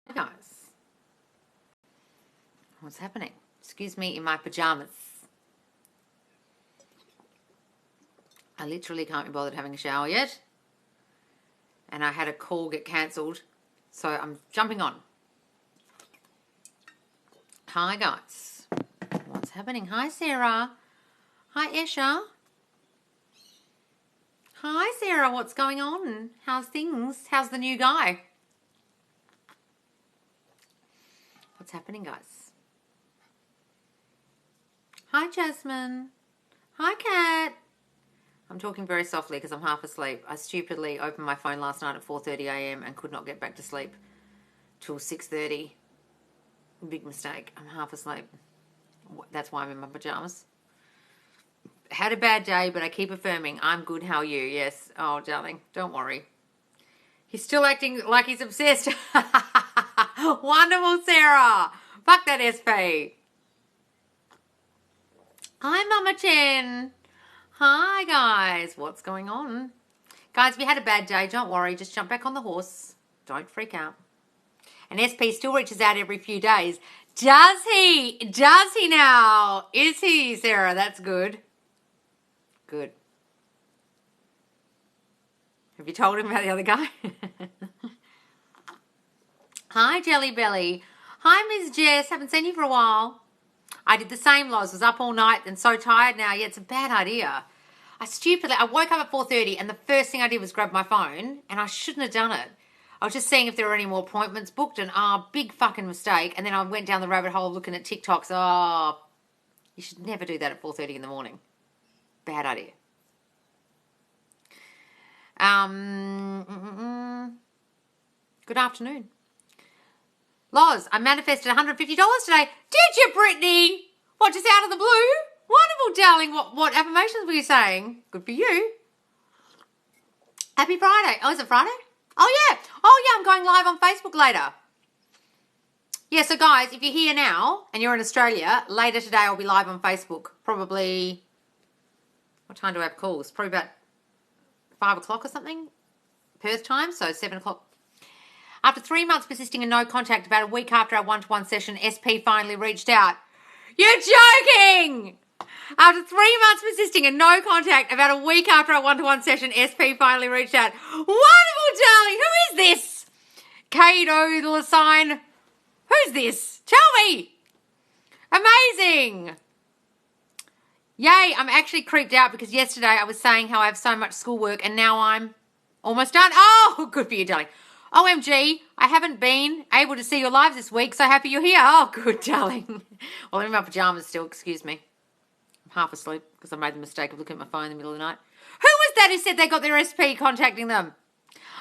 Hey guys, what's happening? Excuse me in my pajamas. I literally can't be bothered having a shower yet. And I had a call get cancelled, so I'm jumping on. Hi guys, what's happening? Hi Sarah. Hi Esha. Hi Sarah, what's going on? How's things? How's the new guy? What's happening, guys? Hi Jasmine. Hi Kat. I'm talking very softly because I'm half asleep. I stupidly opened my phone last night at 4:30 a.m. and could not get back to sleep till 6:30. Big mistake. I'm half asleep. That's why I'm in my pajamas. Had a bad day, but I keep affirming, I'm good, how are you? Yes. Oh, darling, don't worry. He's still acting like he's obsessed. Wonderful, Sarah. Fuck that SP. Hi, Mama Chen. Hi, guys. What's going on? Guys, if you had a bad day, don't worry. Just jump back on the horse. Don't freak out. And SP still reaches out every few days. Does he? Does he now? Is he, Sarah? That's good. Good. Have you told him about the other guy? Hi, Jelly Belly. Hi, Ms. Jess. Haven't seen you for a while. I did the same, Loz. Was up all night and so tired now. Yeah, it's a bad idea. I woke up at 4:30 and the first thing I did was grab my phone and I shouldn't have done it. I was just seeing if there were any more appointments booked and big fucking mistake. And then I went down the rabbit hole looking at TikToks. You should never do that at 4:30 in the morning. Bad idea. Good afternoon. Loz, I manifested $150 today. Did you, Brittany? What, just out of the blue? Wonderful, darling. What affirmations were you saying? Good for you. Happy Friday. Oh, is it Friday? Oh, yeah. I'm going live on Facebook later. Yeah, so guys, if you're here now and you're in Australia, later today I'll be live on Facebook. Probably, what time do I have calls? Probably about 5 o'clock or something, Perth time, so 7 o'clock. After 3 months persisting in no contact, about a week after our one-to-one session, SP finally reached out. You're joking! After 3 months persisting in no contact, about a week after our one-to-one session, SP finally reached out. Wonderful, darling! Who is this? Kato, the sign. Who's this? Tell me! Amazing! Yay, I'm actually creeped out because yesterday I was saying how I have so much schoolwork and now I'm almost done. Oh, good for you, darling. OMG, I haven't been able to see your lives this week, so happy you're here. Oh, good, darling. Well, I'm in my pajamas still, excuse me. I'm half asleep because I made the mistake of looking at my phone in the middle of the night. Who was that who said they got their SP contacting them?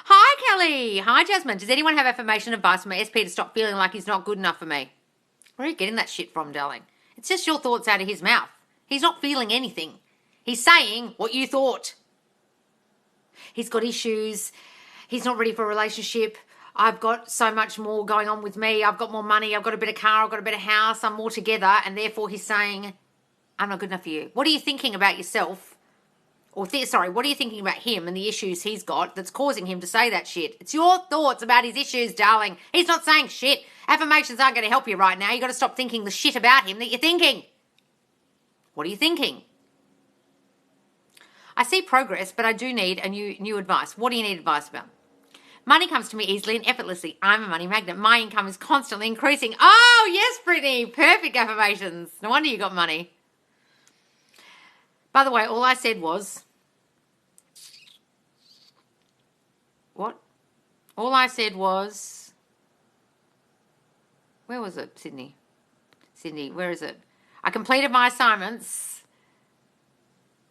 Hi, Kelly. Hi, Jasmine. Does anyone have affirmation advice for my SP to stop feeling like he's not good enough for me? Where are you getting that shit from, darling? It's just your thoughts out of his mouth. He's not feeling anything. He's saying what you thought. He's got issues. He's not ready for a relationship. I've got so much more going on with me. I've got more money. I've got a better car. I've got a better house. I'm more together. And therefore he's saying, I'm not good enough for you. What are you thinking about yourself? What are you thinking about him and the issues he's got that's causing him to say that shit? It's your thoughts about his issues, darling. He's not saying shit. Affirmations aren't going to help you right now. You've got to stop thinking the shit about him that you're thinking. What are you thinking? I see progress, but I do need a new advice. What do you need advice about? Money comes to me easily and effortlessly. I'm a money magnet. My income is constantly increasing. Oh, yes, Brittany. Perfect affirmations. No wonder you got money. By the way, all I said was... What? All I said was... Where was it, Sydney? Sydney, where is it? I completed my assignments.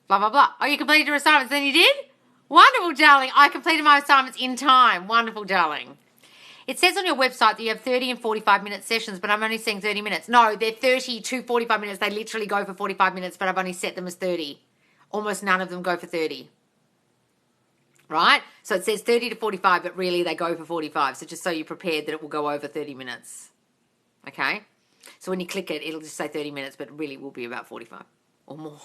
Blah, blah, blah. Oh, you completed your assignments, then you did? Wonderful, darling. I completed my assignments in time. Wonderful, darling. It says on your website that you have 30 and 45-minute sessions, but I'm only seeing 30 minutes. No, they're 30 to 45 minutes. They literally go for 45 minutes, but I've only set them as 30. Almost none of them go for 30. Right? So it says 30 to 45, but really they go for 45. So just so you're prepared that it will go over 30 minutes. Okay? So when you click it, it'll just say 30 minutes, but it really will be about 45 or more.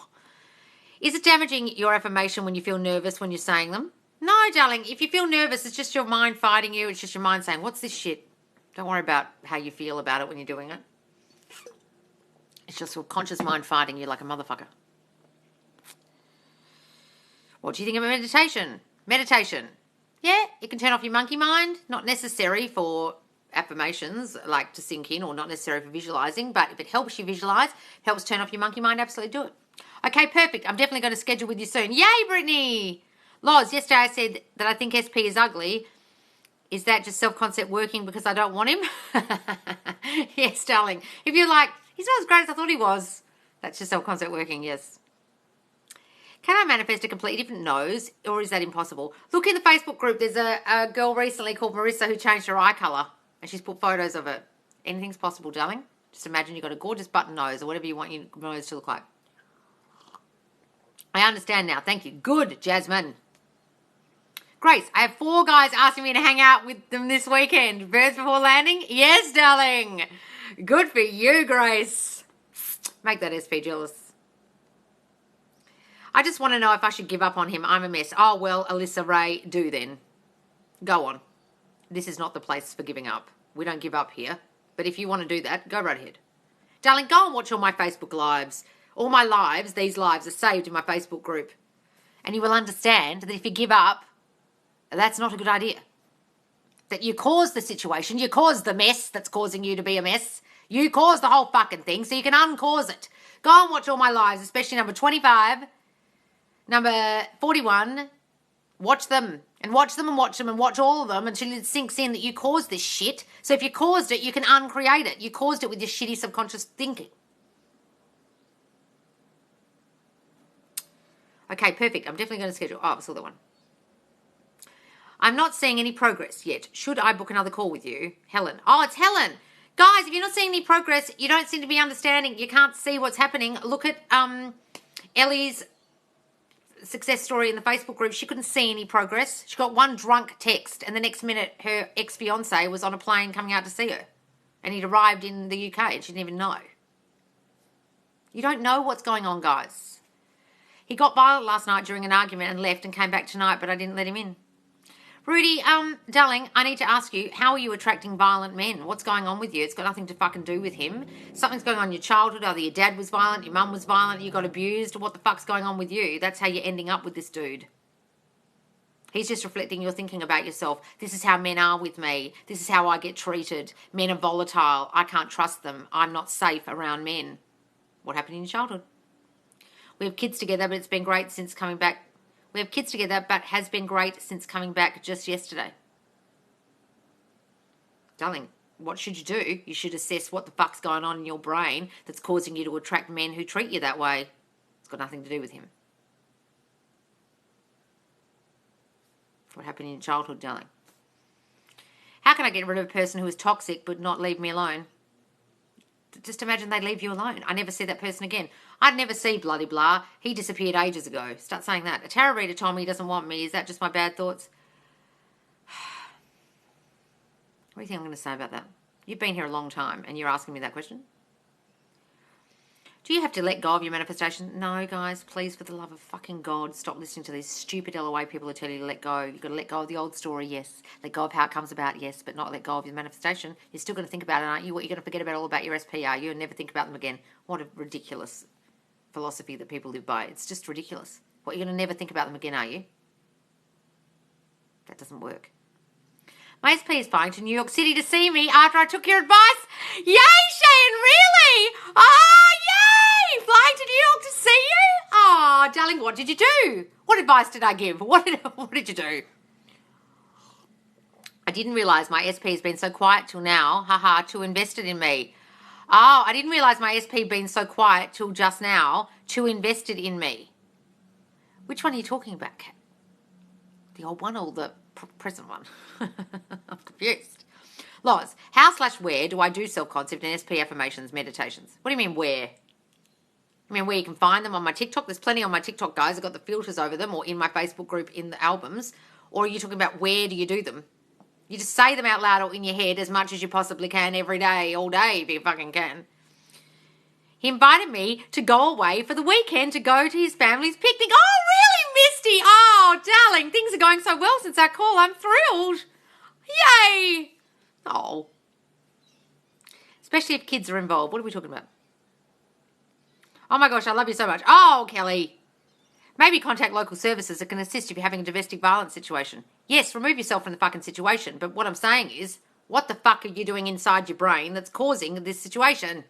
Is it damaging your affirmation when you feel nervous when you're saying them? No, darling. If you feel nervous, it's just your mind fighting you. It's just your mind saying, what's this shit? Don't worry about how you feel about it when you're doing it. It's just your conscious mind fighting you like a motherfucker. What do you think of meditation? Meditation. Yeah, it can turn off your monkey mind. Not necessary for affirmations, like to sink in, or not necessary for visualizing, but if it helps you visualize, helps turn off your monkey mind, absolutely do it. Okay, perfect. I'm definitely going to schedule with you soon. Yay, Brittany! Loz, yesterday I said that I think SP is ugly. Is that just self-concept working because I don't want him? Yes, darling. If you're like, he's not as great as I thought he was, that's just self-concept working, yes. Can I manifest a completely different nose, or is that impossible? Look in the Facebook group. There's a girl recently called Marissa who changed her eye colour, and she's put photos of it. Anything's possible, darling. Just imagine you've got a gorgeous button nose or whatever you want your nose to look like. I understand now. Thank you. Good, Jasmine. Grace, I have 4 guys asking me to hang out with them this weekend. Birds before landing? Yes, darling. Good for you, Grace. Make that SP jealous. I just want to know if I should give up on him. I'm a mess. Oh, well, Alyssa Ray, do then. Go on. This is not the place for giving up. We don't give up here. But if you want to do that, go right ahead. Darling, go and watch all my Facebook lives. All my lives, these lives, are saved in my Facebook group. And you will understand that if you give up, that's not a good idea. That you caused the situation, you caused the mess that's causing you to be a mess. You caused the whole fucking thing, so you can uncause it. Go and watch all my lives, especially number 25, number 41. Watch them and watch them and watch them and watch all of them until it sinks in that you caused this shit. So if you caused it, you can uncreate it. You caused it with your shitty subconscious thinking. Okay, perfect. I'm definitely going to schedule. Oh, I saw that one. I'm not seeing any progress yet. Should I book another call with you? Helen. Oh, it's Helen. Guys, if you're not seeing any progress, you don't seem to be understanding, you can't see what's happening. Look at Ellie's success story in the Facebook group. She couldn't see any progress. She got one drunk text, and the next minute her ex-fiance was on a plane coming out to see her. And he'd arrived in the UK and she didn't even know. You don't know what's going on, guys. He got violent last night during an argument and left and came back tonight, but I didn't let him in. Rudy, darling, I need to ask you, how are you attracting violent men? What's going on with you? It's got nothing to fucking do with him. Something's going on in your childhood. Either your dad was violent, your mum was violent, you got abused. What the fuck's going on with you? That's how you're ending up with this dude. He's just reflecting your thinking about yourself. This is how men are with me. This is how I get treated. Men are volatile. I can't trust them. I'm not safe around men. What happened in your childhood? We have kids together, but it's been great since coming back. We have kids together, but has been great since coming back just yesterday. Darling, what should you do? You should assess what the fuck's going on in your brain that's causing you to attract men who treat you that way. It's got nothing to do with him. What happened in your childhood, darling? How can I get rid of a person who is toxic but not leave me alone? Just imagine they leave you alone. I never see that person again. I'd never see bloody blah. He disappeared ages ago. Start saying that. A tarot reader told me he doesn't want me. Is that just my bad thoughts? What do you think I'm going to say about that? You've been here a long time and you're asking me that question? Do you have to let go of your manifestation? No, guys, please, for the love of fucking God, stop listening to these stupid LOA people who tell you to let go. You've got to let go of the old story, yes. Let go of how it comes about, yes, but not let go of your manifestation. You're still going to think about it, aren't you? What, you're going to forget about all about your SP, are you? And never think about them again. What a ridiculous philosophy that people live by. It's just ridiculous. What, you're going to never think about them again, are you? That doesn't work. My SP is flying to New York City to see me after I took your advice. Yay, Shane, really? Oh, yay! Flying to New York to see you? Oh, darling, what did you do? What advice did I give? What did you do? I didn't realise my SP has been so quiet till now. Haha, too invested in me. Oh, I didn't realise my SP been so quiet till just now. Too invested in me. Which one are you talking about, Kat? The old one or the present one? I'm confused. Loz, how/where do I do self-concept and SP affirmations meditations? What do you mean where? I mean where you can find them on my TikTok? There's plenty on my TikTok, guys. I've got the filters over them, or in my Facebook group in the albums. Or are you talking about where do you do them? You just say them out loud or in your head as much as you possibly can every day, all day if you fucking can. He invited me to go away for the weekend to go to his family's picnic. Oh, really, Misty? Oh, darling, things are going so well since our call. I'm thrilled. Yay. Oh, Especially if kids are involved. What are we talking about? Oh my gosh, I love you so much. Oh, Kelly. Maybe contact local services that can assist if you're having a domestic violence situation. Yes, remove yourself from the fucking situation. But what I'm saying is, what the fuck are you doing inside your brain that's causing this situation?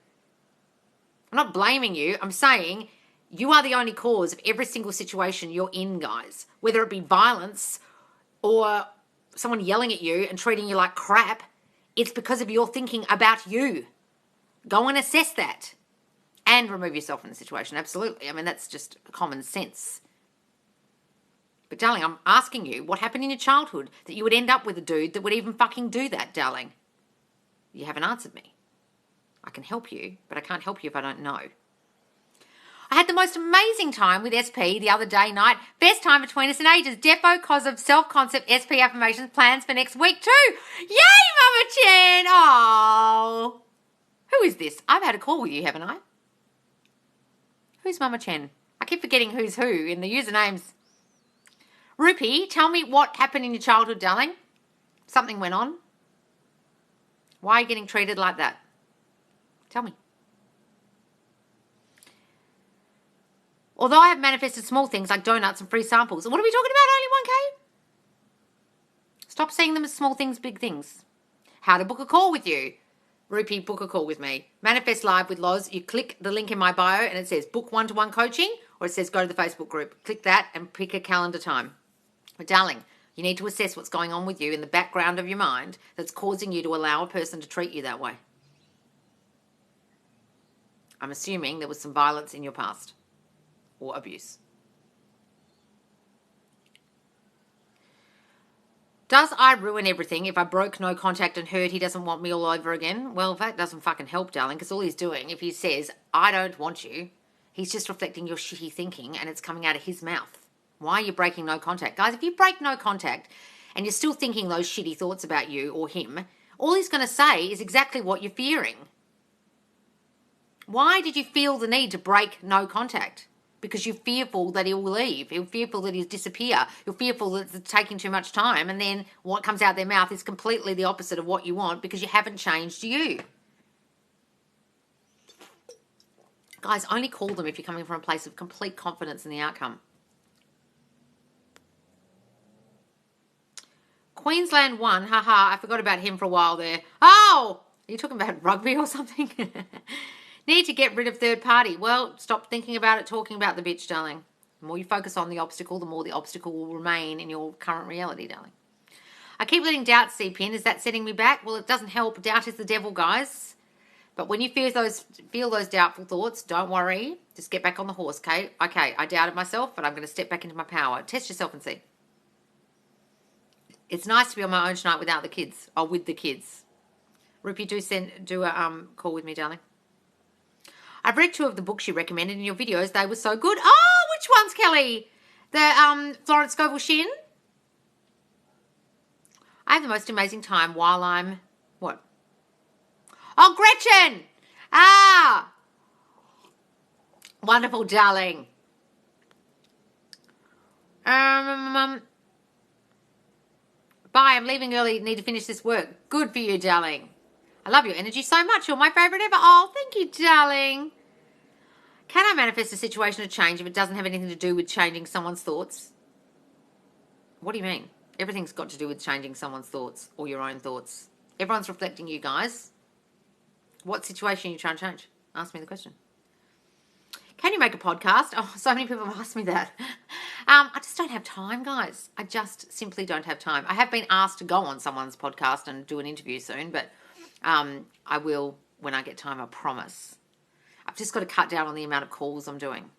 I'm not blaming you. I'm saying you are the only cause of every single situation you're in, guys. Whether it be violence or someone yelling at you and treating you like crap, it's because of your thinking about you. Go and assess that. And remove yourself from the situation, absolutely. I mean, that's just common sense. But, darling, I'm asking you, what happened in your childhood that you would end up with a dude that would even fucking do that, darling? You haven't answered me. I can help you, but I can't help you if I don't know. I had the most amazing time with SP the other day night. Best time between us in ages. Defo cause of self-concept SP affirmations plans for next week too. Yay, Mama Chen! Oh, who is this? I've had a call with you, haven't I? Who's Mama Chen? I keep forgetting who's who in the usernames. Rupi, tell me what happened in your childhood, darling. Something went on. Why are you getting treated like that? Tell me. Although I have manifested small things like donuts and free samples. What are we talking about, only 1K? Stop seeing them as small things, big things. How to book a call with you. Rupi, book a call with me. Manifest Live with Loz. You click the link in my bio and it says book one-to-one coaching, or it says go to the Facebook group. Click that and pick a calendar time. But darling, you need to assess what's going on with you in the background of your mind that's causing you to allow a person to treat you that way. I'm assuming there was some violence in your past or abuse. Does I ruin everything if I broke no contact and heard he doesn't want me all over again? Well, that doesn't fucking help, darling, because all he's doing, if he says, I don't want you, he's just reflecting your shitty thinking and it's coming out of his mouth. Why are you breaking no contact? Guys, if you break no contact and you're still thinking those shitty thoughts about you or him, all he's going to say is exactly what you're fearing. Why did you feel the need to break no contact? Because you're fearful that he'll leave. You're fearful that he'll disappear. You're fearful that it's taking too much time. And then what comes out their mouth is completely the opposite of what you want because you haven't changed you. Guys, only call them if you're coming from a place of complete confidence in the outcome. Queensland won. Haha, I forgot about him for a while there. Oh, are you talking about rugby or something? Need to get rid of third party. Well, stop thinking about it, talking about the bitch, darling. The more you focus on the obstacle, the more the obstacle will remain in your current reality, darling. I keep letting doubt seep in. Is that setting me back? Well, it doesn't help. Doubt is the devil, guys. But when you feel those doubtful thoughts, don't worry. Just get back on the horse, okay? Okay, I doubted myself, but I'm going to step back into my power. Test yourself and see. It's nice to be on my own tonight without the kids. Or with the kids. Rupi, do a call with me, darling. I've read 2 of the books you recommended in your videos. They were so good. Oh, which ones, Kelly? The Florence Scovel Shin? I have the most amazing time while I'm... What? Oh, Gretchen! Ah! Wonderful, darling. Bye, I'm leaving early. Need to finish this work. Good for you, darling. I love your energy so much. You're my favourite ever. Oh, thank you, darling. Can I manifest a situation of change if it doesn't have anything to do with changing someone's thoughts? What do you mean? Everything's got to do with changing someone's thoughts or your own thoughts. Everyone's reflecting you, guys. What situation are you trying to change? Ask me the question. Can you make a podcast? Oh, so many people have asked me that. I just don't have time, guys. I just simply don't have time. I have been asked to go on someone's podcast and do an interview soon, but I will when I get time, I promise. I've just got to cut down on the amount of calls I'm doing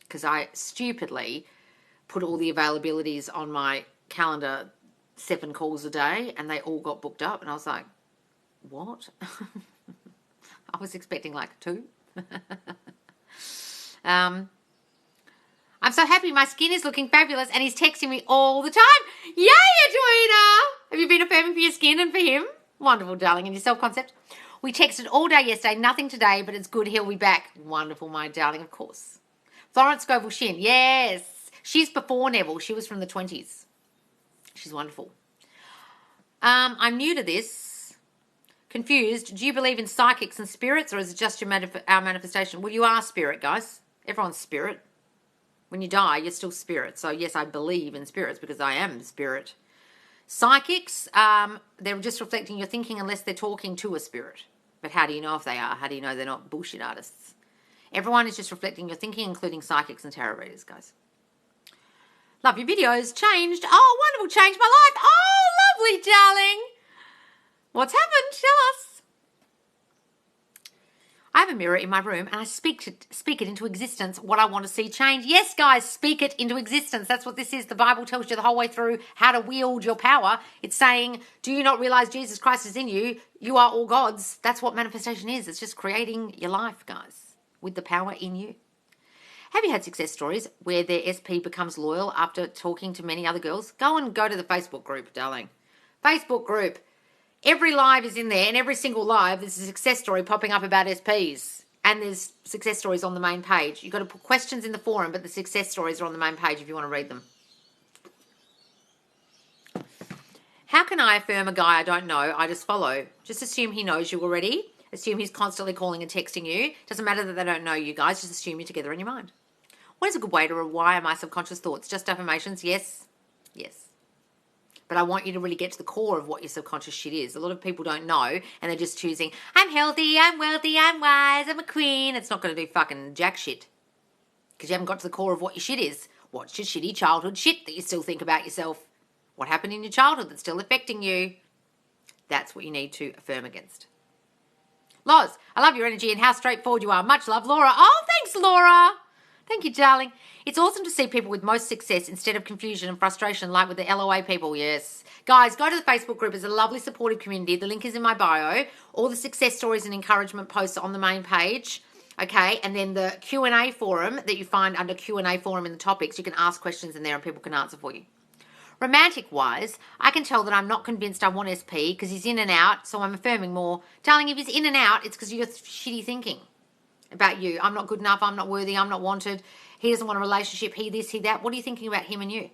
because I stupidly put all the availabilities on my calendar, 7 calls a day, and they all got booked up. And I was like, what? I was expecting like 2. I'm so happy. My skin is looking fabulous and he's texting me all the time. Yay, Edwina! Have you been affirming for your skin and for him? Wonderful, darling. And your self-concept? We texted all day yesterday, nothing today, but it's good. He'll be back. Wonderful, my darling, of course. Florence Scovel Shin, yes. She's before Neville. She was from the 20s. She's wonderful. I'm new to this. Confused. Do you believe in psychics and spirits, or is it just our manifestation? Well, you are spirit, guys. Everyone's spirit. When you die, you're still spirit. So, yes, I believe in spirits because I am spirit. Psychics, they're just reflecting your thinking unless they're talking to a spirit. But how do you know if they are? How do you know they're not bullshit artists? Everyone is just reflecting your thinking, including psychics and tarot readers, guys. Love your videos. Changed. Oh, wonderful. Changed my life. Oh, lovely, darling. What's happened? Tell us. I have a mirror in my room and I speak it into existence, what I want to see change. Yes, guys, speak it into existence. That's what this is. The Bible tells you the whole way through how to wield your power. It's saying, do you not realize Jesus Christ is in you? You are all God's. That's what manifestation is. It's just creating your life, guys, with the power in you. Have you had success stories where their SP becomes loyal after talking to many other girls? Go to the Facebook group, darling. Facebook group. Every live is in there, and every single live, there's a success story popping up about SPs. And there's success stories on the main page. You've got to put questions in the forum, but the success stories are on the main page if you want to read them. How can I affirm a guy I don't know, I just follow? Just assume he knows you already. Assume he's constantly calling and texting you. Doesn't matter that they don't know you guys. Just assume you're together in your mind. What is a good way to rewire my subconscious thoughts? Just affirmations? Yes. Yes. But I want you to really get to the core of what your subconscious shit is. A lot of people don't know, and they're just choosing, I'm healthy, I'm wealthy, I'm wise, I'm a queen. It's not going to do fucking jack shit. Because you haven't got to the core of what your shit is. What's your shitty childhood shit that you still think about yourself? What happened in your childhood that's still affecting you? That's what you need to affirm against. Loz, I love your energy and how straightforward you are. Much love, Laura. Oh, thanks, Laura. Thank you, darling. It's awesome to see people with most success instead of confusion and frustration, like with the LOA people. Yes. Guys, go to the Facebook group. It's a lovely, supportive community. The link is in my bio. All the success stories and encouragement posts on the main page. Okay, and then the Q&A forum that you find under Q&A forum in the topics, you can ask questions in there and people can answer for you. Romantic-wise, I can tell that I'm not convinced I want SP because he's in and out, so I'm affirming more. Darling, if he's in and out, it's because you're shitty thinking about you. I'm not good enough, I'm not worthy, I'm not wanted. He doesn't want a relationship, he this, he that. What are you thinking about him and you?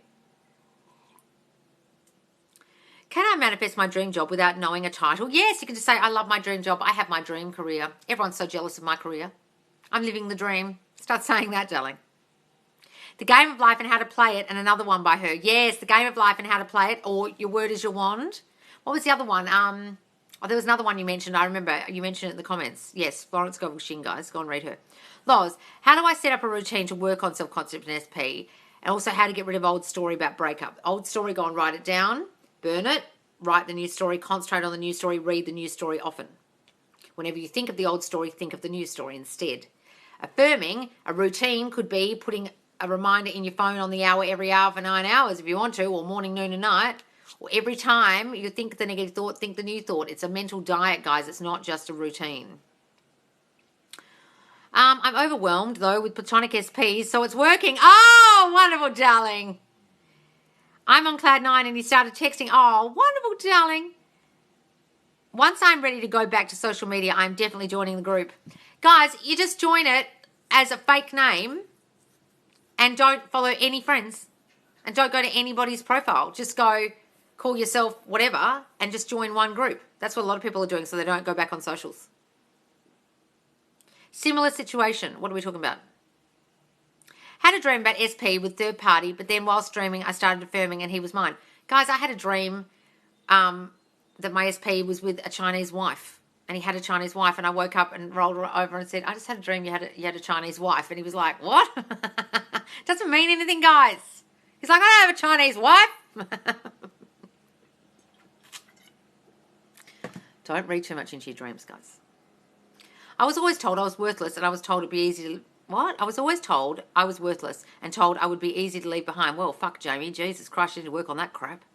Can I manifest my dream job without knowing a title? Yes, you can just say, I love my dream job. I have my dream career. Everyone's so jealous of my career. I'm living the dream. Start saying that, darling. The Game of Life and How to Play It, and another one by her. Yes, The Game of Life and How to Play It, or Your Word is Your Wand. What was the other one? There was another one you mentioned. I remember you mentioned it in the comments. Yes, Florence Scovel-Shinn, guys. Go and read her. Loz, how do I set up a routine to work on self-concept and SP? And also how to get rid of old story about breakup. Old story, go and write it down. Burn it. Write the new story. Concentrate on the new story. Read the new story often. Whenever you think of the old story, think of the new story instead. Affirming a routine could be putting a reminder in your phone on the hour every hour for 9 hours if you want to, or morning, noon and night. Or every time you think the negative thought, think the new thought. It's a mental diet, guys. It's not just a routine. I'm overwhelmed, though, with platonic SPs, so it's working. Oh, wonderful, darling. I'm on cloud 9 and he started texting. Oh, wonderful, darling. Once I'm ready to go back to social media, I'm definitely joining the group. Guys, you just join it as a fake name and don't follow any friends and don't go to anybody's profile. Just go call yourself whatever and just join one group. That's what a lot of people are doing so they don't go back on socials. Similar situation. What are we talking about? Had a dream about SP with third party, but then whilst dreaming, I started affirming and he was mine. Guys, I had a dream that my SP was with a Chinese wife. And he had a Chinese wife, and I woke up and rolled over and said, I just had a dream you had a Chinese wife. And he was like, what? Doesn't mean anything, guys. He's like, I don't have a Chinese wife. Don't read too much into your dreams, guys. I was always told I was worthless, and I was told it'd be easy to... What? I was always told I was worthless and told I would be easy to leave behind. Well, fuck, Jamie. Jesus Christ, you need to work on that crap.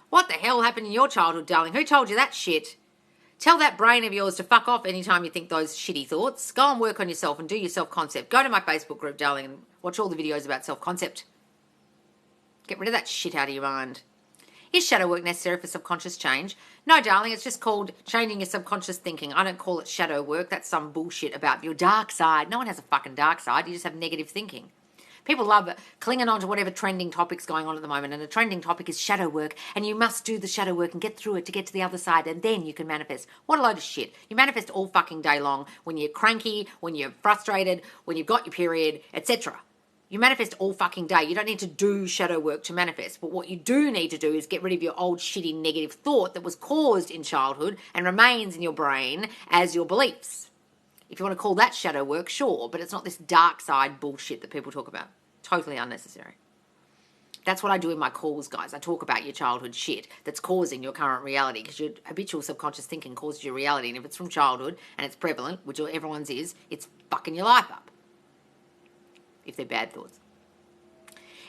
What the hell happened in your childhood, darling? Who told you that shit? Tell that brain of yours to fuck off anytime you think those shitty thoughts. Go and work on yourself and do your self-concept. Go to my Facebook group, darling, and watch all the videos about self-concept. Get rid of that shit out of your mind. Is shadow work necessary for subconscious change? No, darling, it's just called changing your subconscious thinking. I don't call it shadow work. That's some bullshit about your dark side. No one has a fucking dark side. You just have negative thinking. People love clinging on to whatever trending topic's going on at the moment, and the trending topic is shadow work, and you must do the shadow work and get through it to get to the other side, and then you can manifest. What a load of shit. You manifest all fucking day long when you're cranky, when you're frustrated, when you've got your period, etc. You manifest all fucking day. You don't need to do shadow work to manifest. But what you do need to do is get rid of your old shitty negative thought that was caused in childhood and remains in your brain as your beliefs. If you want to call that shadow work, sure, but it's not this dark side bullshit that people talk about. Totally unnecessary. That's what I do in my calls, guys. I talk about your childhood shit that's causing your current reality, because your habitual subconscious thinking causes your reality. And if it's from childhood and it's prevalent, which everyone's is, it's fucking your life up. If they're bad thoughts.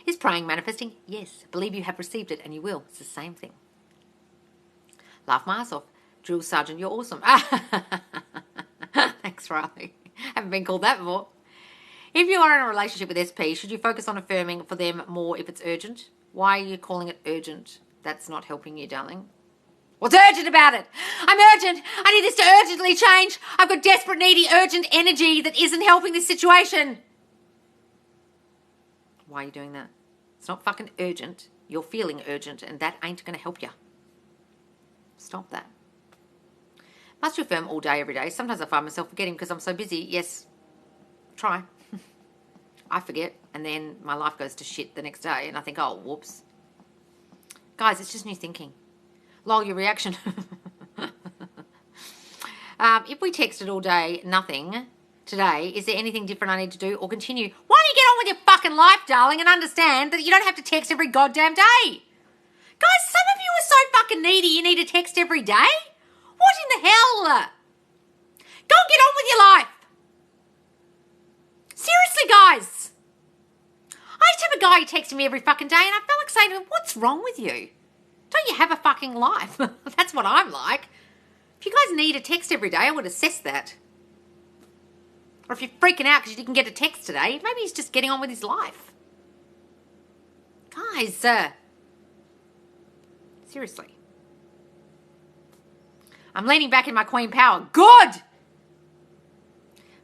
Is praying manifesting? Yes. Believe you have received it and you will. It's the same thing. Laugh my ass off. Drill Sergeant, you're awesome. Thanks, Riley. Haven't been called that before. If you are in a relationship with SP, should you focus on affirming for them more if it's urgent? Why are you calling it urgent? That's not helping you, darling. What's urgent about it? I'm urgent. I need this to urgently change. I've got desperate, needy, urgent energy that isn't helping this situation. Why are you doing that? It's not fucking urgent. You're feeling urgent, and that ain't going to help you. Stop that. Must you affirm all day, every day? Sometimes I find myself forgetting because I'm so busy. Yes, try. I forget, and then my life goes to shit the next day, and I think, oh, whoops. Guys, it's just new thinking. Lol, your reaction. If we texted all day, nothing today, is there anything different I need to do or continue? Why don't you get on with your fucking life, darling, and understand that you don't have to text every goddamn day? Guys, some of you are so fucking needy you need to text every day? What in the hell? Go and get on with your life. Seriously, guys. I used to have a guy who texted me every fucking day, and I felt like saying to him, what's wrong with you? Don't you have a fucking life? That's what I'm like. If you guys need a text every day, I would assess that. Or if you're freaking out because you didn't get a text today, maybe he's just getting on with his life. Guys, seriously. I'm leaning back in my queen power. Good!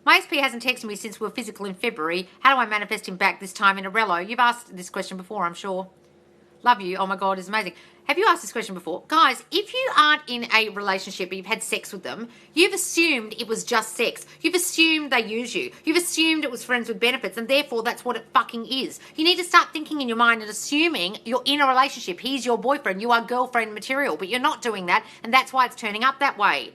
My SP hasn't texted me since we were physical in February. How do I manifest him back this time in a relo? You've asked this question before, I'm sure. Love you. Oh my God, it's amazing. Have you asked this question before? Guys, if you aren't in a relationship but you've had sex with them, you've assumed it was just sex. You've assumed they use you. You've assumed it was friends with benefits, and therefore that's what it fucking is. You need to start thinking in your mind and assuming you're in a relationship. He's your boyfriend. You are girlfriend material, but you're not doing that, and that's why it's turning up that way.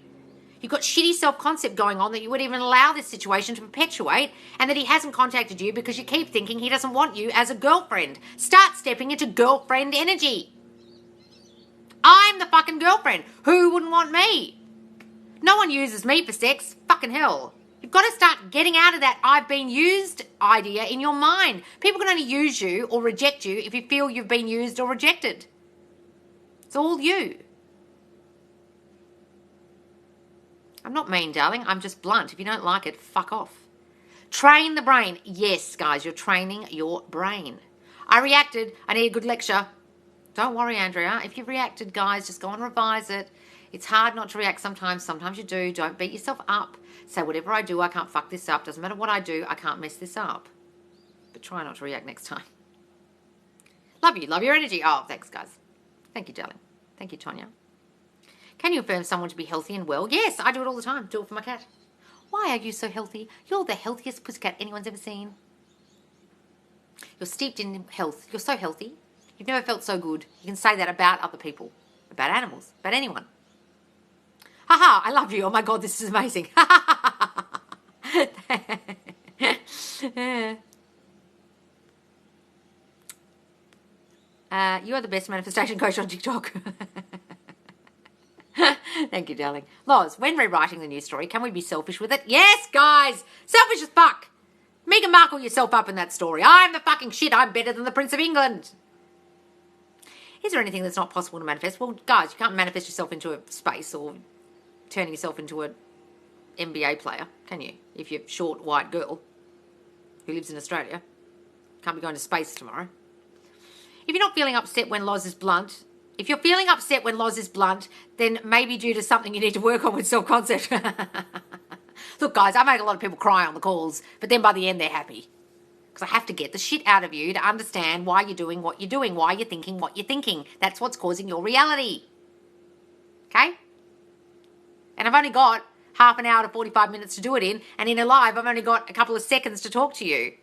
You've got shitty self-concept going on that you would even allow this situation to perpetuate, and that he hasn't contacted you because you keep thinking he doesn't want you as a girlfriend. Start stepping into girlfriend energy. I'm the fucking girlfriend. Who wouldn't want me? No one uses me for sex. Fucking hell. You've got to start getting out of that I've been used idea in your mind. People can only use you or reject you if you feel you've been used or rejected. It's all you. I'm not mean, darling. I'm just blunt. If you don't like it, fuck off. Train the brain. Yes, guys, you're training your brain. I reacted. I need a good lecture. Don't worry, Andrea. If you've reacted, guys, just go and revise it. It's hard not to react sometimes. Sometimes you do. Don't beat yourself up. Say, whatever I do, I can't fuck this up. Doesn't matter what I do, I can't mess this up. But try not to react next time. Love you. Love your energy. Oh, thanks, guys. Thank you, darling. Thank you, Tonya. Can you affirm someone to be healthy and well? Yes, I do it all the time. Do it for my cat. Why are you so healthy? You're the healthiest pussycat anyone's ever seen. You're steeped in health. You're so healthy. You've never felt so good. You can say that about other people, about animals, about anyone. Haha, I love you. Oh my God, this is amazing. You are the best manifestation coach on TikTok. Thank you, darling. Loz, when rewriting the news story, can we be selfish with it? Yes, guys. Selfish as fuck. Meghan Markle yourself up in that story. I'm the fucking shit. I'm better than the Prince of England. Is there anything that's not possible to manifest? Well, guys, you can't manifest yourself into a space or turning yourself into an NBA player, can you? If you're a short, white girl who lives in Australia. Can't be going to space tomorrow. If you're not feeling upset when Loz is blunt, if you're feeling upset when Loz is blunt, then maybe due to something you need to work on with self-concept. Look, guys, I make a lot of people cry on the calls, but then by the end they're happy. Because I have to get the shit out of you to understand why you're doing what you're doing, why you're thinking what you're thinking. That's what's causing your reality. Okay? And I've only got half an hour to 45 minutes to do it in, and in a live, I've only got a couple of seconds to talk to you.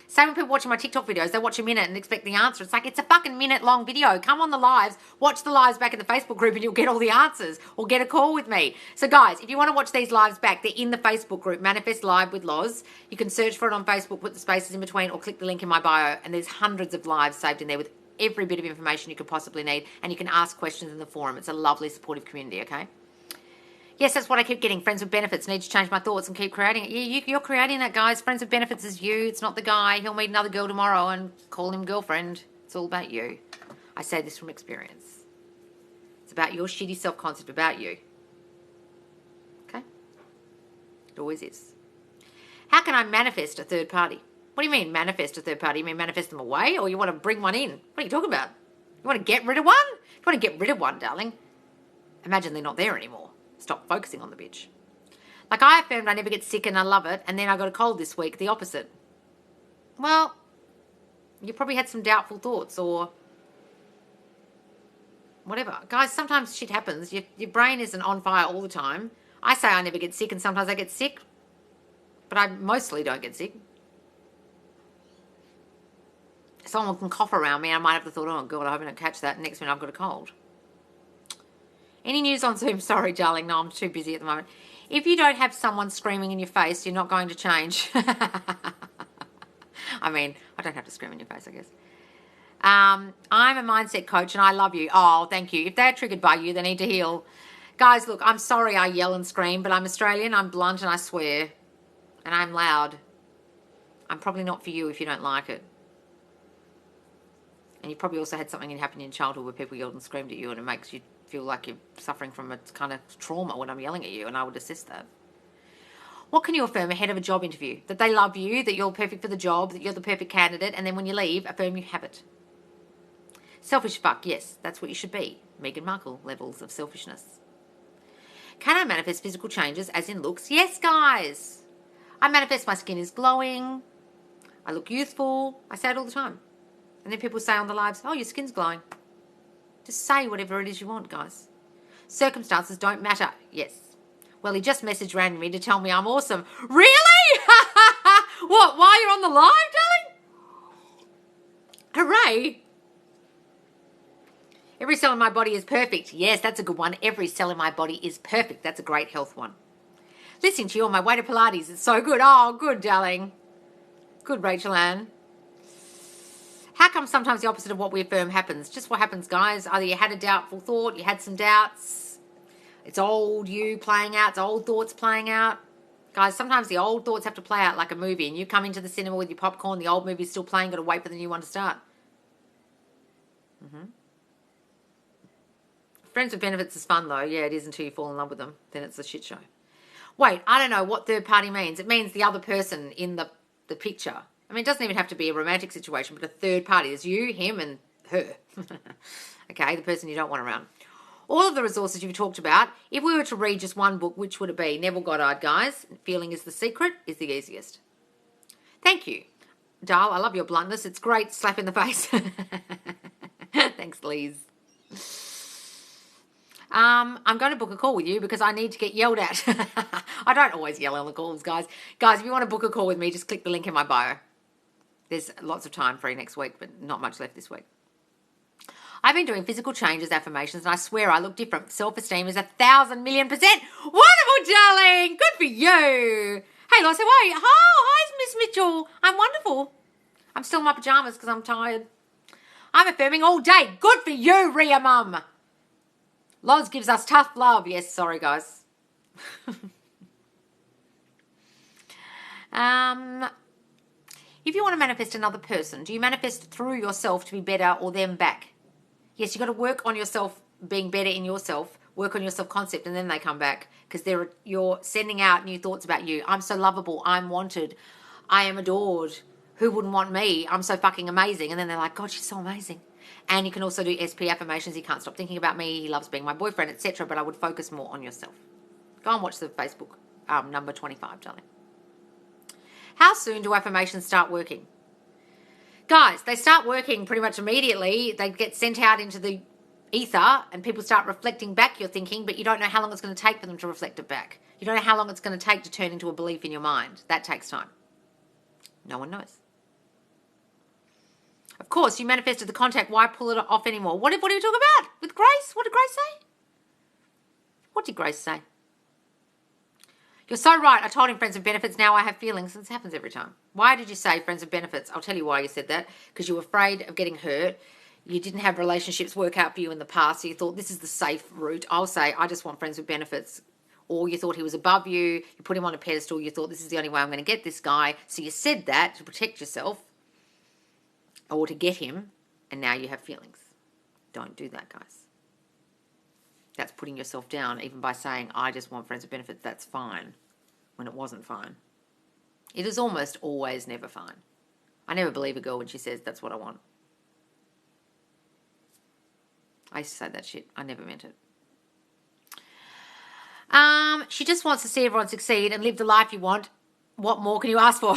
Same with people watching my TikTok videos. They watch a minute and expect the answer. It's like, it's a fucking minute-long video. Come on the lives, watch the lives back in the Facebook group, and you'll get all the answers, or get a call with me. So, guys, if you want to watch these lives back, they're in the Facebook group, Manifest Live with Loz. You can search for it on Facebook, put the spaces in between, or click the link in my bio, and there's hundreds of lives saved in there with every bit of information you could possibly need, and you can ask questions in the forum. It's a lovely, supportive community, okay? Yes, that's what I keep getting. Friends with benefits. Need to change my thoughts and keep creating it. You're creating that, guys. Friends with benefits is you. It's not the guy. He'll meet another girl tomorrow and call him girlfriend. It's all about you. I say this from experience. It's about your shitty self-concept about you. Okay? It always is. How can I manifest a third party? What do you mean manifest a third party? You mean manifest them away, or you want to bring one in? What are you talking about? You want to get rid of one? If you want to get rid of one, darling, imagine they're not there anymore. Stop focusing on the bitch. Like, I affirmed I never get sick and I love it, and then I got a cold this week, the opposite. Well, you probably had some doubtful thoughts or whatever. Guys, sometimes shit happens. Your brain isn't on fire all the time. I say I never get sick, and sometimes I get sick, but I mostly don't get sick. Someone can cough around me, and I might have the thought, oh, God, I hope I don't catch that. Next minute, I've got a cold. Any news on Zoom? Sorry, darling. No, I'm too busy at the moment. If you don't have someone screaming in your face, you're not going to change. I mean, I don't have to scream in your face, I guess. I'm a mindset coach and I love you. Oh, thank you. If they're triggered by you, they need to heal. Guys, look, I'm sorry I yell and scream, but I'm Australian, I'm blunt, and I swear. And I'm loud. I'm probably not for you if you don't like it. And you probably also had something happen in childhood where people yelled and screamed at you, and it makes you feel like you're suffering from a kind of trauma when I'm yelling at you, and I would assist that. What can you affirm ahead of a job interview? That they love you, that you're perfect for the job, that you're the perfect candidate, and then when you leave, affirm you have it. Selfish fuck, yes, that's what you should be. Meghan Markle levels of selfishness. Can I manifest physical changes, as in looks? Yes, guys. I manifest my skin is glowing. I look youthful. I say it all the time. And then people say on the lives, oh, your skin's glowing. Just say whatever it is you want, guys. Circumstances don't matter. Yes. Well, he just messaged randomly to tell me I'm awesome. Really? What, while you're on the live, darling? Hooray. Every cell in my body is perfect. Yes, that's a good one. Every cell in my body is perfect. That's a great health one. Listening to you on my way to Pilates. It's so good. Oh, good, darling. Good, Rachel Ann. How come sometimes the opposite of what we affirm happens? Just what happens, guys. Either you had a doubtful thought, you had some doubts. It's old you playing out. It's old thoughts playing out. Guys, sometimes the old thoughts have to play out like a movie, and you come into the cinema with your popcorn, the old movie's still playing, got to wait for the new one to start. Friends with benefits is fun, though. Yeah, it is until you fall in love with them. Then it's a shit show. Wait, I don't know what third party means. It means the other person in the picture. I mean, it doesn't even have to be a romantic situation, but a third party. There's you, him, and her. Okay, the person you don't want around. All of the resources you've talked about, if we were to read just one book, which would it be? Neville Goddard, guys. Feeling is the secret is the easiest. Thank you. Darl, I love your bluntness. It's great. Slap in the face. Thanks, Liz. I'm going to book a call with you because I need to get yelled at. I don't always yell on the calls, guys. Guys, if you want to book a call with me, just click the link in my bio. There's lots of time free next week, but not much left this week. I've been doing physical changes, affirmations, and I swear I look different. Self-esteem is 1,000,000,000%. Wonderful, darling. Good for you. Hey, Lois, how are you? Oh, hi, Miss Mitchell. I'm wonderful. I'm still in my pajamas because I'm tired. I'm affirming all day. Good for you, Rhea Mum. Loz gives us tough love. Yes, sorry, guys. If you want to manifest another person, do you manifest through yourself to be better or them back? Yes, you've got to work on yourself being better in yourself, work on your self-concept, and then they come back because you're sending out new thoughts about you. I'm so lovable. I'm wanted. I am adored. Who wouldn't want me? I'm so fucking amazing. And then they're like, God, she's so amazing. And you can also do SP affirmations. He can't stop thinking about me. He loves being my boyfriend, etc. But I would focus more on yourself. Go and watch the Facebook number 25, darling. How soon do affirmations start working? Guys, they start working pretty much immediately. They get sent out into the ether and people start reflecting back your thinking, but you don't know how long it's going to take for them to reflect it back. You don't know how long it's going to take to turn into a belief in your mind. That takes time. No one knows. Of course, you manifested the contact. Why pull it off anymore? What are we talking about? With Grace? What did Grace say? What did Grace say? You're so right. I told him friends with benefits. Now I have feelings. This happens every time. Why did you say friends with benefits? I'll tell you why you said that. Because you were afraid of getting hurt. You didn't have relationships work out for you in the past. So you thought this is the safe route. I'll say I just want friends with benefits. Or you thought he was above you. You put him on a pedestal. You thought this is the only way I'm going to get this guy. So you said that to protect yourself or to get him. And now you have feelings. Don't do that, guys. That's putting yourself down, even by saying, I just want friends with benefits. That's fine, when it wasn't fine. It is almost always never fine. I never believe a girl when she says, that's what I want. I used to say that shit. I never meant it. She just wants to see everyone succeed and live the life you want. What more can you ask for?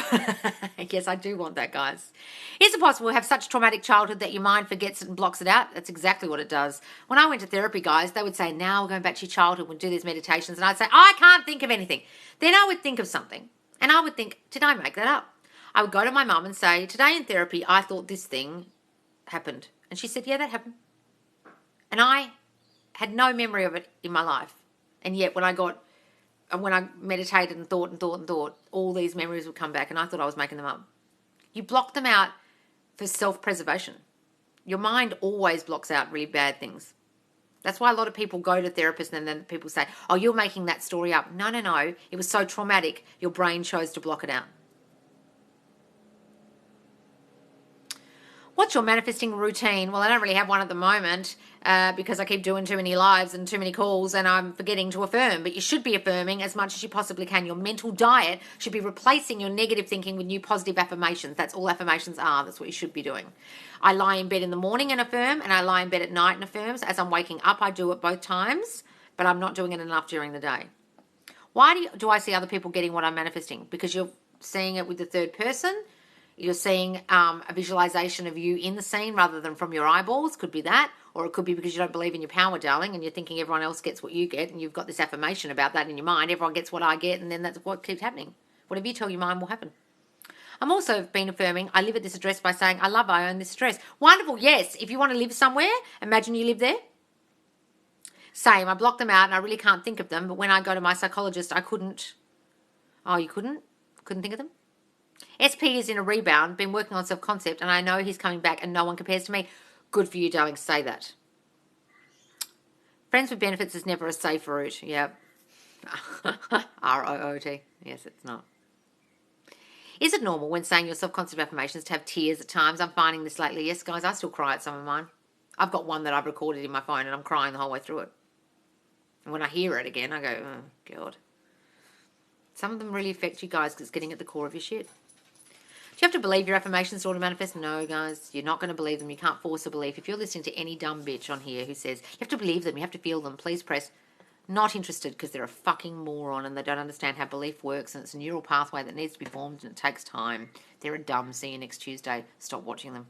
Yes, I do want that, guys. Is it possible to have such a traumatic childhood that your mind forgets it and blocks it out? That's exactly what it does. When I went to therapy, guys, they would say, now we're going back to your childhood, we'll do these meditations. And I'd say, I can't think of anything. Then I would think of something. And I would think, did I make that up? I would go to my mum and say, today in therapy, I thought this thing happened. And she said, yeah, that happened. And I had no memory of it in my life. And yet when I meditated and thought, all these memories would come back, and I thought I was making them up. You block them out for self-preservation. Your mind always blocks out really bad things. That's why a lot of people go to therapists and then people say, oh, you're making that story up. No. It was so traumatic, your brain chose to block it out. What's your manifesting routine? Well, I don't really have one at the moment because I keep doing too many lives and too many calls and I'm forgetting to affirm. But you should be affirming as much as you possibly can. Your mental diet should be replacing your negative thinking with new positive affirmations. That's all affirmations are. That's what you should be doing. I lie in bed in the morning and affirm, and I lie in bed at night and affirm. So as I'm waking up, I do it both times, but I'm not doing it enough during the day. Why do I see other people getting what I'm manifesting? Because you're seeing it with the third person. You're seeing a visualization of you in the scene rather than from your eyeballs. Could be that. Or it could be because you don't believe in your power, darling, and you're thinking everyone else gets what you get, and you've got this affirmation about that in your mind. Everyone gets what I get, and then that's what keeps happening. Whatever you tell your mind will happen. I'm also been affirming, I live at this address by saying, I own this address. Wonderful, yes. If you want to live somewhere, imagine you live there. Same, I block them out, and I really can't think of them, but when I go to my psychologist, I couldn't. Oh, you couldn't? Couldn't think of them? SP is in a rebound, been working on self-concept, and I know he's coming back and no one compares to me. Good for you, darling, say that. Friends with benefits is never a safe route. Yep. ROOT. Yes, it's not. Is it normal when saying your self-concept affirmations to have tears at times? I'm finding this lately. Yes, guys, I still cry at some of mine. I've got one that I've recorded in my phone and I'm crying the whole way through it. And when I hear it again, I go, oh, God. Some of them really affect you guys because it's getting at the core of your shit. Do you have to believe your affirmations in order to manifest? No, guys. You're not going to believe them. You can't force a belief. If you're listening to any dumb bitch on here who says, you have to believe them, you have to feel them, please press not interested because they're a fucking moron and they don't understand how belief works and it's a neural pathway that needs to be formed and it takes time. They're a dumb. See you next Tuesday. Stop watching them.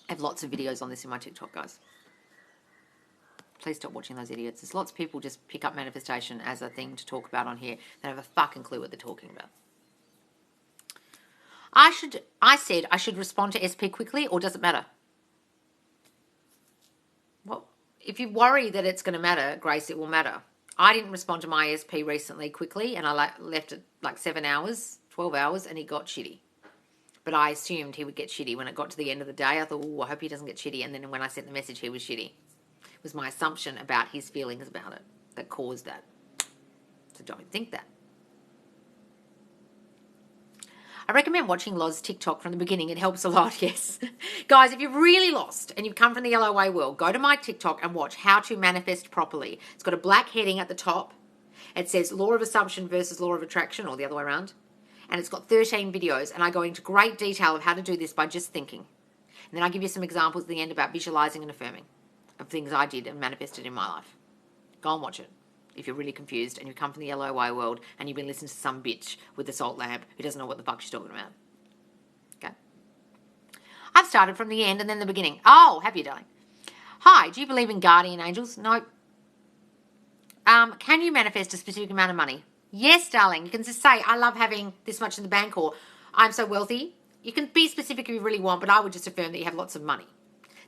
I have lots of videos on this in my TikTok, guys. Please stop watching those idiots. There's lots of people just pick up manifestation as a thing to talk about on here. They don't have a fucking clue what they're talking about. I said I should respond to SP quickly, or does it matter? Well, if you worry that it's going to matter, Grace, it will matter. I didn't respond to my SP recently quickly, and I left it like 7 hours, 12 hours, and he got shitty. But I assumed he would get shitty. When it got to the end of the day, I thought, oh, I hope he doesn't get shitty. And then when I sent the message, he was shitty. It was my assumption about his feelings about it that caused that. So don't think that. I recommend watching Loz's TikTok from the beginning. It helps a lot, yes. Guys, if you're really lost and you've come from the LOA world, go to my TikTok and watch How to Manifest Properly. It's got a black heading at the top. It says Law of Assumption versus Law of Attraction, or the other way around. And it's got 13 videos, and I go into great detail of how to do this by just thinking. And then I give you some examples at the end about visualizing and affirming of things I did and manifested in my life. Go and watch it. if you're really confused and you come from the LOI world and you've been listening to some bitch with a salt lamp who doesn't know what the fuck she's talking about. Okay. I've started from the end and then the beginning. Oh, have you, darling? Hi, do you believe in guardian angels? No. Can you manifest a specific amount of money? Yes, darling. You can just say, I love having this much in the bank, or I'm so wealthy. You can be specific if you really want, but I would just affirm that you have lots of money.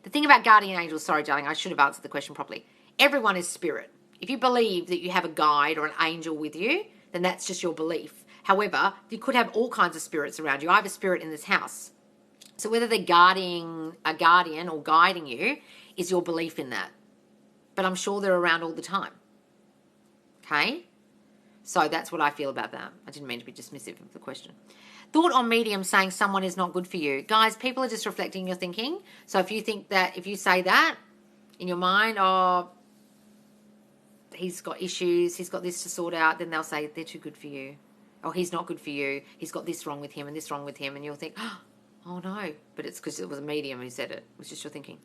The thing about guardian angels, sorry, darling, I should have answered the question properly. Everyone is spirit. If you believe that you have a guide or an angel with you, then that's just your belief. However, you could have all kinds of spirits around you. I have a spirit in this house. So whether they're guarding a guardian or guiding you is your belief in that. But I'm sure they're around all the time. Okay? So that's what I feel about that. I didn't mean to be dismissive of the question. Thought on medium saying someone is not good for you. Guys, people are just reflecting your thinking. So if you think that, if you say that in your mind, oh, he's got issues, he's got this to sort out, then they'll say they're too good for you. Or he's not good for you. He's got this wrong with him and this wrong with him. And you'll think, oh no. But it's because it was a medium who said it. It was just your thinking.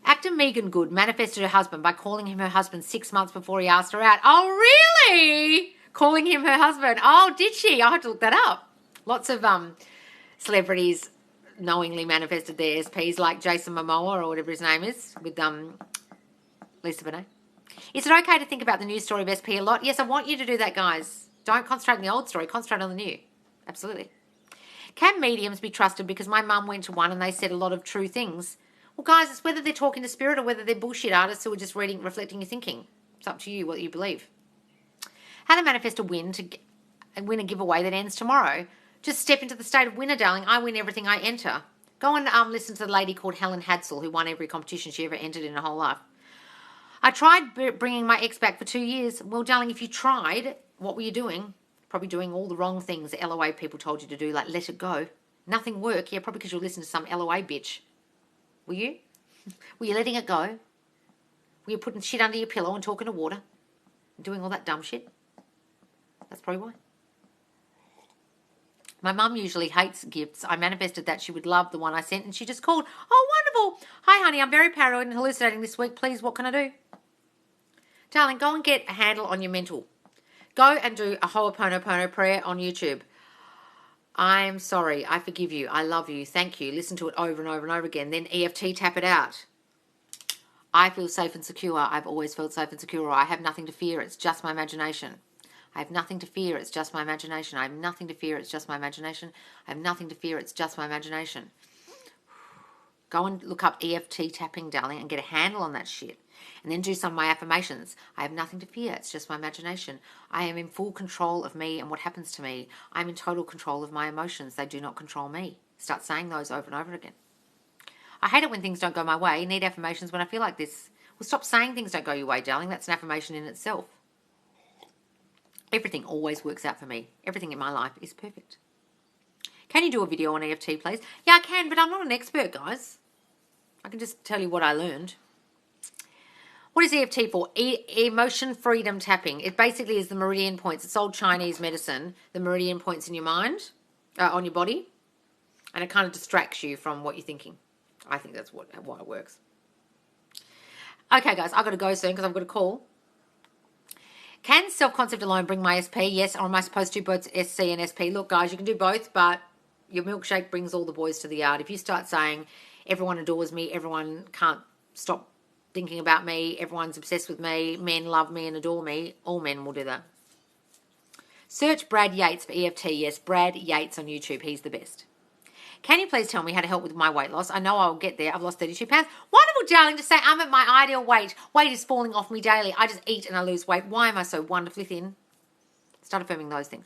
Actor Megan Good manifested her husband by calling him her husband 6 months before he asked her out. Oh, really? Calling him her husband. Oh, did she? I had to look that up. Lots of celebrities knowingly manifested their SPs, like Jason Momoa or whatever his name is, with Lisa Bonet. Is it okay to think about the new story of SP a lot? Yes, I want you to do that, guys. Don't concentrate on the old story. Concentrate on the new. Absolutely. Can mediums be trusted? Because my mum went to one and they said a lot of true things. Well, guys, it's whether they're talking to spirit or whether they're bullshit artists who are just reflecting your thinking. It's up to you what you believe. How to manifest a win win a giveaway that ends tomorrow. Just step into the state of winner, darling. I win everything I enter. Go and listen to the lady called Helen Hadsell who won every competition she ever entered in her whole life. I tried bringing my ex back for 2 years. Well, darling, if you tried, what were you doing? Probably doing all the wrong things the LOA people told you to do, like let it go. Nothing worked. Yeah, probably because you listened to some LOA bitch. Were you? Were you letting it go? Were you putting shit under your pillow and talking to water? And doing all that dumb shit? That's probably why. My mum usually hates gifts. I manifested that she would love the one I sent and she just called. Oh, wonderful. Hi, honey. I'm very paranoid and hallucinating this week. Please, what can I do? Darling, go and get a handle on your mental. Go and do a Ho'oponopono prayer on YouTube. I'm sorry. I forgive you. I love you. Thank you. Listen to it over and over and over again. Then EFT, tap it out. I feel safe and secure. I've always felt safe and secure. I have nothing to fear. It's just my imagination. I have nothing to fear. It's just my imagination. I have nothing to fear. It's just my imagination. I have nothing to fear. It's just my imagination. Go and look up EFT tapping, darling, and get a handle on that shit. And then do some of my affirmations. I have nothing to fear. It's just my imagination. I am in full control of me and what happens to me. I'm in total control of my emotions. They do not control me. Start saying those over and over again. I hate it when things don't go my way. I need affirmations when I feel like this. Well, stop saying things don't go your way, darling. That's an affirmation in itself. Everything always works out for me. Everything in my life is perfect. Can you do a video on EFT, please? Yeah, I can, but I'm not an expert, guys. I can just tell you what I learned. What is EFT for? Emotion freedom tapping. It basically is the meridian points. It's old Chinese medicine, the meridian points in your mind, on your body, and it kind of distracts you from what you're thinking. I think that's why it works. Okay, guys, I've got to go soon because I've got a call. Can self-concept alone bring my SP? Yes, or am I supposed to do both SC and SP? Look, guys, you can do both, but your milkshake brings all the boys to the yard. If you start saying, everyone adores me, everyone can't stop thinking about me, everyone's obsessed with me, men love me and adore me, all men will do that. Search Brad Yates for EFT. Yes, Brad Yates on YouTube. He's the best. Can you please tell me how to help with my weight loss? I know I'll get there. I've lost 32 pounds. Wonderful, darling, to say I'm at my ideal weight. Weight is falling off me daily. I just eat and I lose weight. Why am I so wonderfully thin? Start affirming those things.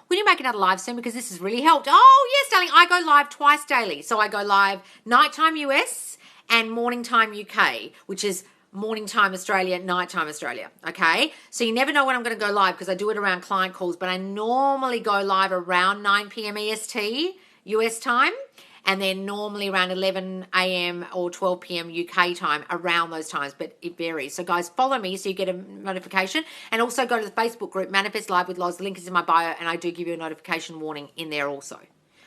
Will you make another live soon? Because this has really helped. Oh, yes, darling. I go live twice daily. So I go live nighttime US and morning time UK, which is morning time Australia, night time Australia, okay? So you never know when I'm going to go live because I do it around client calls, but I normally go live around 9 p.m. EST, US time, and then normally around 11 a.m. or 12 p.m. UK time, around those times, but it varies. So guys, follow me so you get a notification, and also go to the Facebook group, Manifest Live with Loz. The link is in my bio, and I do give you a notification warning in there also.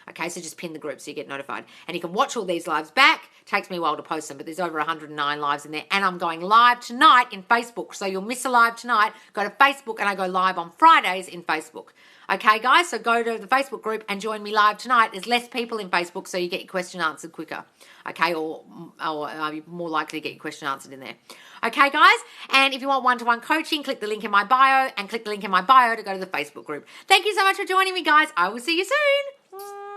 Okay, so just pin the group so you get notified. And you can watch all these lives back Takes me a while to post them, but there's over 109 lives in there. And I'm going live tonight in Facebook. So you'll miss a live tonight. Go to Facebook, and I go live on Fridays in Facebook. Okay, guys? So go to the Facebook group and join me live tonight. There's less people in Facebook, so you get your question answered quicker. Okay, or you're more likely to get your question answered in there. Okay, guys? And if you want one-to-one coaching, click the link in my bio, and click the link in my bio to go to the Facebook group. Thank you so much for joining me, guys. I will see you soon.